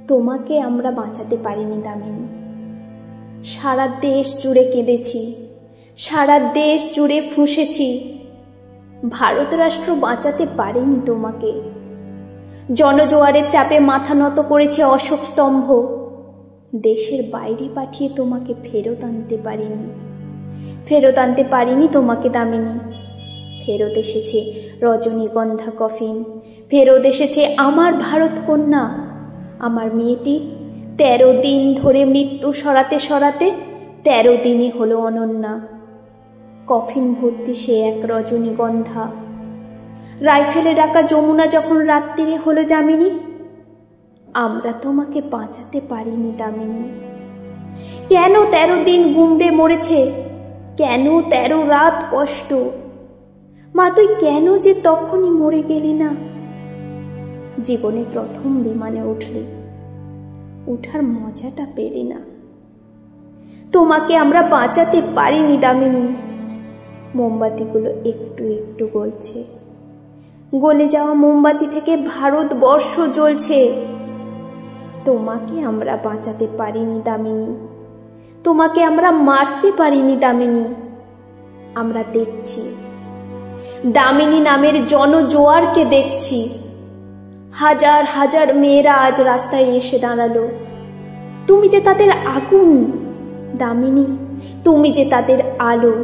তোমাকে আমরা বাঁচাতে পারিনি দামিনী। সারা দেশ জুড়ে কেঁদেছি, সারা দেশ জুড়ে ফুঁসেছি। ভারত রাষ্ট্র বাঁচাতে পারেনি তোমাকে। জনজোয়ারের চাপে মাথা নত করেছে অশোক স্তম্ভ। দেশের বাইরে পাঠিয়ে তোমাকে ফেরত আনতে পারিনি, ফেরত আনতে পারিনি তোমাকে দামিনী। ফেরত এসেছে রজনীগন্ধা কফিন, ফেরত এসেছে আমার ভারত কন্যা, আমার মেয়েটি 13 দিন ধরে মৃত্যু সরাতে সরাতে 13 দিনে হলো অনন্যা। কফিন ভর্তি সে এক রজনীগন্ধা। রাইফেলে ডাকা যমুনা যখন রাত্রিরে হলো যামিনী, আমরা তোমাকে বাঁচাতে পারিনি দামিনী। কেন 13 দিন গুমড়ে মরেছে, কেন 13 রাত কষ্ট? মা তুই কেন যে তখনই মরে গেলি না? জীবনে প্রথম বিমানে উঠলি, উঠার মজাটা পেলি না। তোমাকে আমরা বাঁচাতে পারিনি দামিনী। মোমবাতিগুলো একটু একটু গলছে, গলে যাওয়া মোমবাতি থেকে ভারতবর্ষ জ্বলছে। তোমাকে আমরা বাঁচাতে পারিনি দামিনী, তোমাকে আমরা মারতে পারিনি দামিনী। আমরা দেখছি, দামিনী নামের জনজোয়ারকে দেখছি। হাজার হাজার মেয়েরা আজ রাস্তায় এসে দাঁড়ালো। তুমি যে তাদের আগুন দামিনী, তুমি যে তাদের আলো।